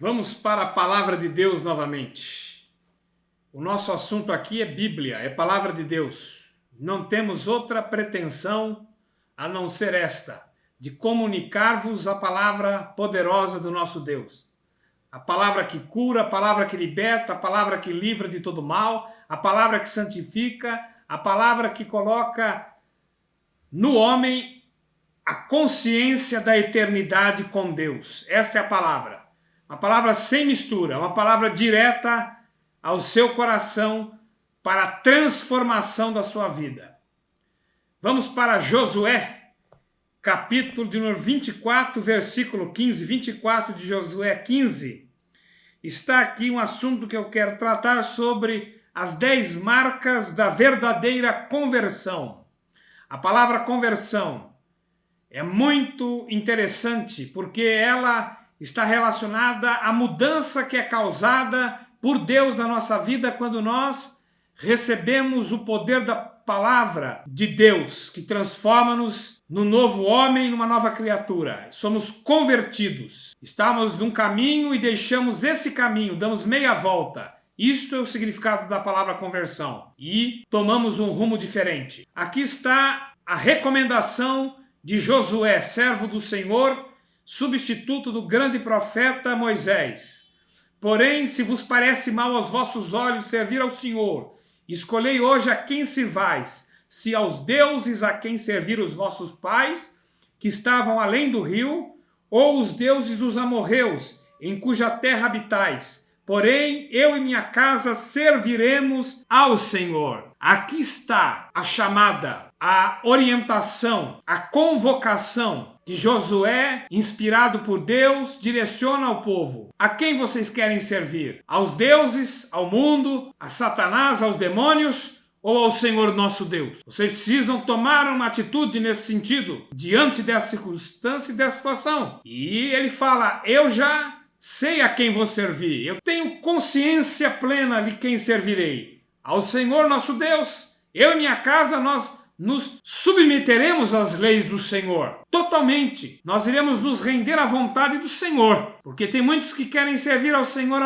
Vamos para a palavra de Deus novamente. O nosso assunto aqui é Bíblia, é palavra de Deus. Não temos outra pretensão a não ser esta, de comunicar-vos a palavra poderosa do nosso Deus. A palavra que cura, a palavra que liberta, a palavra que livra de todo mal, a palavra que santifica, a palavra que coloca no homem a consciência da eternidade com Deus. Essa é a palavra. Uma palavra sem mistura, uma palavra direta ao seu coração para a transformação da sua vida. Vamos para Josué, capítulo de número 24, versículo 15, 24 de Josué 15. Está aqui um assunto que eu quero tratar sobre as 10 marcas da verdadeira conversão. A palavra conversão é muito interessante porque ela está relacionada à mudança que é causada por Deus na nossa vida quando nós recebemos o poder da palavra de Deus, que transforma-nos num novo homem, numa nova criatura. Somos convertidos. Estamos num caminho e deixamos esse caminho, damos meia volta. Isto é o significado da palavra conversão. E tomamos um rumo diferente. Aqui está a recomendação de Josué, servo do Senhor, substituto do grande profeta Moisés. Porém, se vos parece mal aos vossos olhos servir ao Senhor, escolhei hoje a quem sirvais, se aos deuses a quem serviram os vossos pais, que estavam além do rio, ou os deuses dos amorreus, em cuja terra habitais. Porém, eu e minha casa serviremos ao Senhor. Aqui está a chamada, a orientação, a convocação que Josué, inspirado por Deus, direciona ao povo. A quem vocês querem servir? Aos deuses, ao mundo, a Satanás, aos demônios ou ao Senhor nosso Deus? Vocês precisam tomar uma atitude nesse sentido, diante dessa circunstância e dessa situação. E ele fala, eu já sei a quem vou servir. Eu tenho consciência plena de quem servirei. Ao Senhor nosso Deus. Eu e minha casa, nós nos submeteremos às leis do Senhor. Totalmente. Nós iremos nos render à vontade do Senhor. Porque tem muitos que querem servir ao Senhor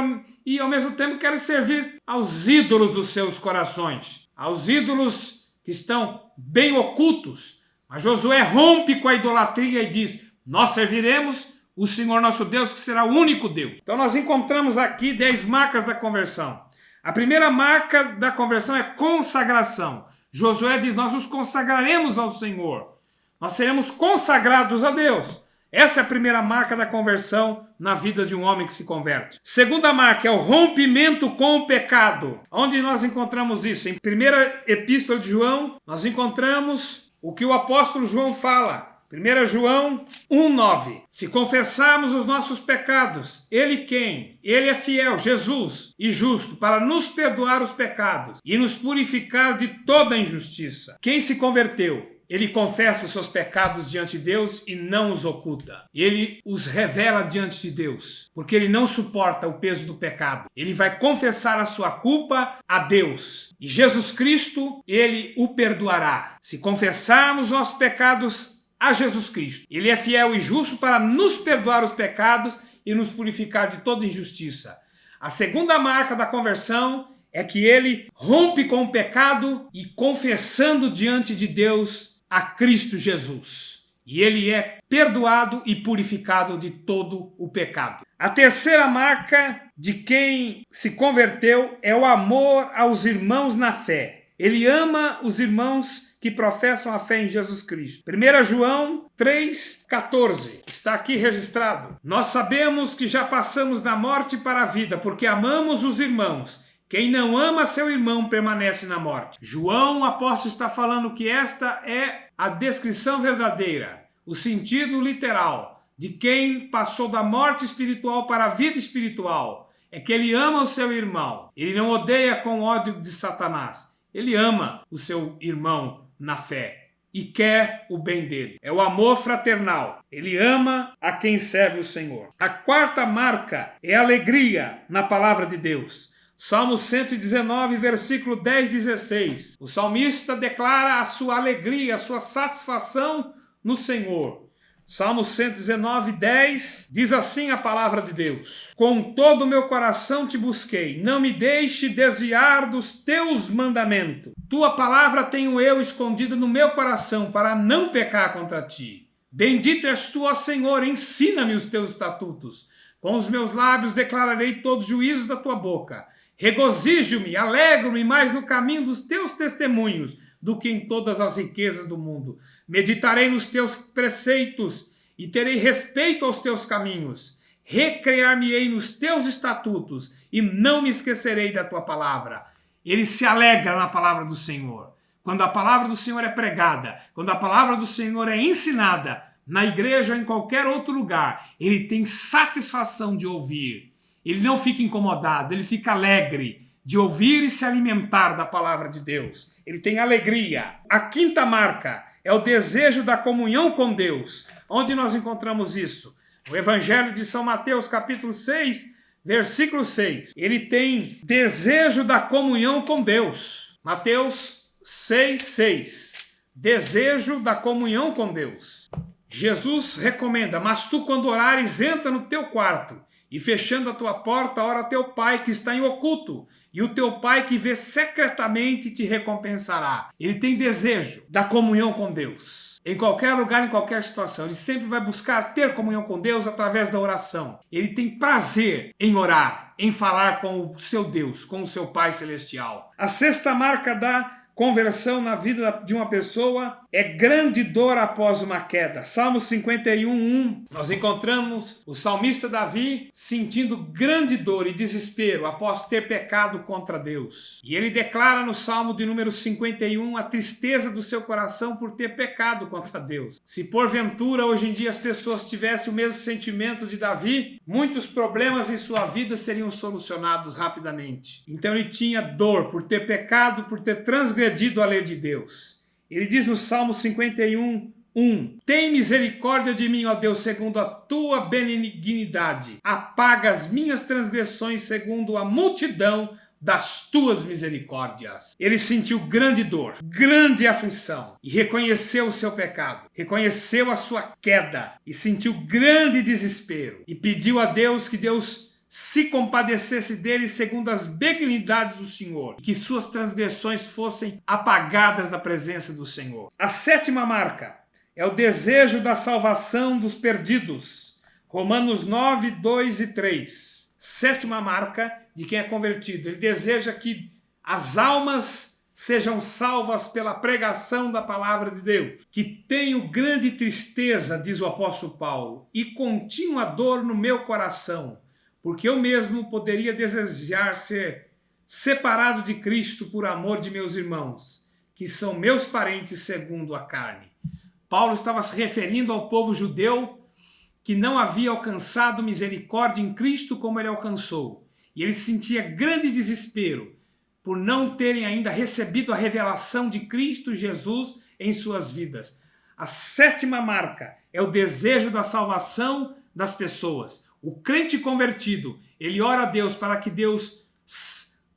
e ao mesmo tempo querem servir aos ídolos dos seus corações. Aos ídolos que estão bem ocultos. Mas Josué rompe com a idolatria e diz, nós serviremos o Senhor nosso Deus, que será o único Deus. Então nós encontramos aqui 10 marcas da conversão. A primeira marca da conversão é consagração. Josué diz, nós nos consagraremos ao Senhor. Nós seremos consagrados a Deus. Essa é a primeira marca da conversão na vida de um homem que se converte. Segunda marca é o rompimento com o pecado. Onde nós encontramos isso? Em primeira epístola de João, nós encontramos o que o apóstolo João fala. 1 João 1,9. Se confessarmos os nossos pecados, Ele quem? Ele é fiel, Jesus, e justo, para nos perdoar os pecados e nos purificar de toda injustiça. Quem se converteu? Ele confessa os seus pecados diante de Deus e não os oculta. Ele os revela diante de Deus, porque ele não suporta o peso do pecado. Ele vai confessar a sua culpa a Deus. E Jesus Cristo, ele o perdoará. Se confessarmos os nossos pecados a Jesus Cristo, ele é fiel e justo para nos perdoar os pecados e nos purificar de toda injustiça. A segunda marca da conversão é que ele rompe com o pecado e confessando diante de Deus a Cristo Jesus. E ele é perdoado e purificado de todo o pecado. A terceira marca de quem se converteu é o amor aos irmãos na fé. Ele ama os irmãos que professam a fé em Jesus Cristo. 1 João 3,14. Está aqui registrado. Nós sabemos que já passamos da morte para a vida, porque amamos os irmãos. Quem não ama seu irmão permanece na morte. João, o apóstolo, está falando que esta é a descrição verdadeira, o sentido literal de quem passou da morte espiritual para a vida espiritual. É que ele ama o seu irmão. Ele não odeia com ódio de Satanás. Ele ama o seu irmão na fé e quer o bem dele. É o amor fraternal. Ele ama a quem serve o Senhor. A quarta marca é alegria na palavra de Deus. Salmo 119, versículo 10, 16. O salmista declara a sua alegria, a sua satisfação no Senhor. Salmo 119, 10, diz assim a palavra de Deus: com todo o meu coração te busquei, não me deixe desviar dos teus mandamentos. Tua palavra tenho eu escondida no meu coração, para não pecar contra ti. Bendito és tu, ó Senhor, ensina-me os teus estatutos. Com os meus lábios declararei todos os juízos da tua boca. Regozijo-me, alegro-me mais no caminho dos teus testemunhos do que em todas as riquezas do mundo. Meditarei nos teus preceitos e terei respeito aos teus caminhos. Recrear-me-ei nos teus estatutos e não me esquecerei da tua palavra. Ele se alegra na palavra do Senhor. Quando a palavra do Senhor é pregada, quando a palavra do Senhor é ensinada, na igreja ou em qualquer outro lugar, ele tem satisfação de ouvir. Ele não fica incomodado, ele fica alegre de ouvir e se alimentar da palavra de Deus. Ele tem alegria. A quinta marca é o desejo da comunhão com Deus. Onde nós encontramos isso? O Evangelho de São Mateus, capítulo 6, versículo 6. Ele tem desejo da comunhão com Deus. Mateus 6, 6. Desejo da comunhão com Deus. Jesus recomenda: mas tu, quando orares, entra no teu quarto e, fechando a tua porta, ora a teu pai que está em oculto, e o teu pai que vê secretamente te recompensará. Ele tem desejo da comunhão com Deus. Em qualquer lugar, em qualquer situação, ele sempre vai buscar ter comunhão com Deus através da oração. Ele tem prazer em orar, em falar com o seu Deus, com o seu Pai Celestial. A sexta marca da conversão na vida de uma pessoa é grande dor após uma queda. Salmo 51, 1. Nós encontramos o salmista Davi sentindo grande dor e desespero após ter pecado contra Deus. E ele declara no Salmo de número 51 a tristeza do seu coração por ter pecado contra Deus. Se porventura hoje em dia as pessoas tivessem o mesmo sentimento de Davi, muitos problemas em sua vida seriam solucionados rapidamente. Então ele tinha dor por ter pecado, por ter transgredido a lei de Deus. Ele diz no Salmo 51, 1. Tem misericórdia de mim, ó Deus, segundo a tua benignidade. Apaga as minhas transgressões segundo a multidão das tuas misericórdias. Ele sentiu grande dor, grande aflição e reconheceu o seu pecado, reconheceu a sua queda e sentiu grande desespero e pediu a Deus que Deus se compadecesse dele segundo as benignidades do Senhor, e que suas transgressões fossem apagadas da presença do Senhor. A sétima marca é o desejo da salvação dos perdidos. Romanos 9, 2 e 3. Sétima marca de quem é convertido. Ele deseja que as almas sejam salvas pela pregação da palavra de Deus. Que tenho grande tristeza, diz o apóstolo Paulo, e contínua dor no meu coração, porque eu mesmo poderia desejar ser separado de Cristo por amor de meus irmãos, que são meus parentes segundo a carne. Paulo estava se referindo ao povo judeu que não havia alcançado misericórdia em Cristo como ele alcançou. E ele sentia grande desespero por não terem ainda recebido a revelação de Cristo Jesus em suas vidas. A sétima marca é o desejo da salvação das pessoas. O crente convertido, ele ora a Deus para que Deus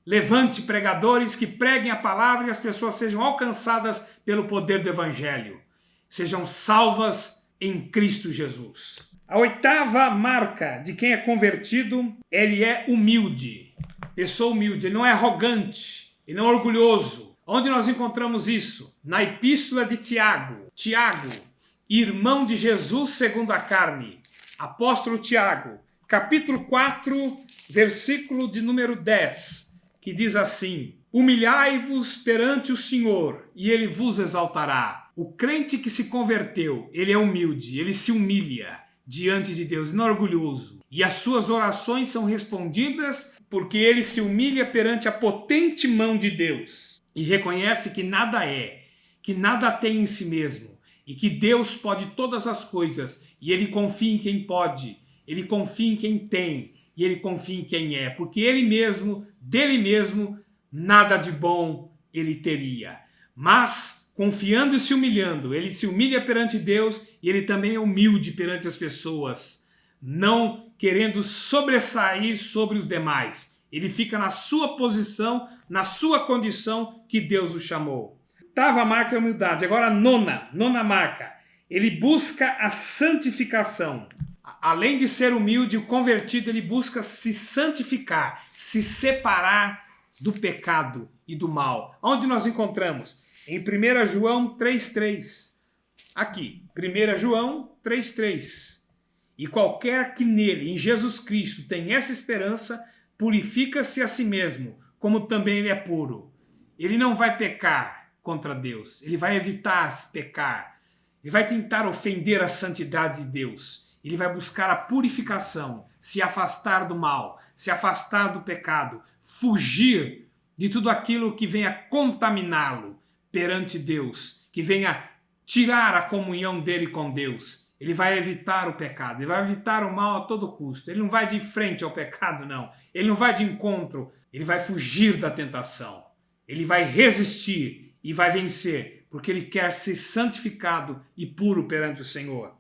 levante pregadores que preguem a palavra e as pessoas sejam alcançadas pelo poder do Evangelho. Sejam salvas em Cristo Jesus. A oitava marca de quem é convertido, ele é humilde. Pessoa humilde, ele não é arrogante, ele não é orgulhoso. Onde nós encontramos isso? Na epístola de Tiago. Tiago, irmão de Jesus segundo a carne. Apóstolo Tiago, capítulo 4, versículo de número 10, que diz assim: humilhai-vos perante o Senhor, e ele vos exaltará. O crente que se converteu, ele é humilde, ele se humilha diante de Deus, não é orgulhoso. E as suas orações são respondidas porque ele se humilha perante a potente mão de Deus e reconhece que nada é, que nada tem em si mesmo, e que Deus pode todas as coisas, e ele confia em quem pode, ele confia em quem tem, e ele confia em quem é, porque ele mesmo, dele mesmo, nada de bom ele teria. Mas, confiando e se humilhando, ele se humilha perante Deus, e ele também é humilde perante as pessoas, não querendo sobressair sobre os demais. Ele fica na sua posição, na sua condição que Deus o chamou. Oitava marca é a humildade. Agora a nona marca ele busca a santificação. Além de ser humilde, o convertido ele busca se santificar, se separar do pecado e do mal. Onde nós encontramos? Em 1 João 3,3. Aqui, 1 João 3,3. E qualquer que nele, em Jesus Cristo, tem essa esperança, purifica-se a si mesmo, como também ele é puro. Ele não vai pecar contra Deus, ele vai evitar pecar, ele vai tentar ofender a santidade de Deus, ele vai buscar a purificação, se afastar do mal, se afastar do pecado, fugir de tudo aquilo que venha contaminá-lo perante Deus, que venha tirar a comunhão dele com Deus. Ele vai evitar o pecado, ele vai evitar o mal a todo custo. Ele não vai de frente ao pecado, não. Ele não vai de encontro, ele vai fugir da tentação. Ele vai resistir e vai vencer, porque ele quer ser santificado e puro perante o Senhor.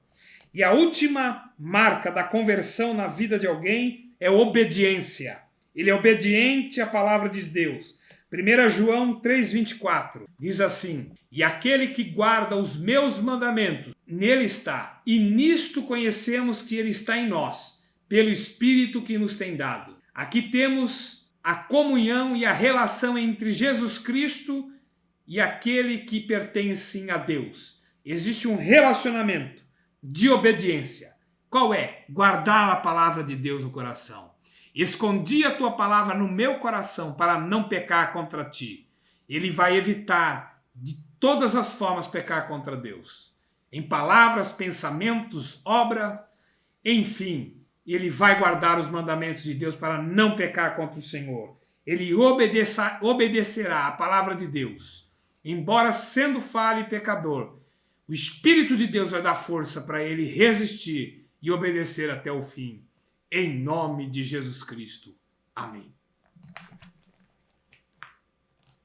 E a última marca da conversão na vida de alguém é obediência. Ele é obediente à palavra de Deus. 1 João 3,24 diz assim: e aquele que guarda os meus mandamentos, nele está, e nisto conhecemos que ele está em nós, pelo Espírito que nos tem dado. Aqui temos a comunhão e a relação entre Jesus Cristo e aquele que pertence a Deus. Existe um relacionamento de obediência. Qual é? Guardar a palavra de Deus no coração. Escondi a tua palavra no meu coração para não pecar contra ti. Ele vai evitar de todas as formas pecar contra Deus. Em palavras, pensamentos, obras, enfim, ele vai guardar os mandamentos de Deus para não pecar contra o Senhor. Ele obedecerá à palavra de Deus. Embora sendo falho e pecador, o Espírito de Deus vai dar força para ele resistir e obedecer até o fim. Em nome de Jesus Cristo. Amém.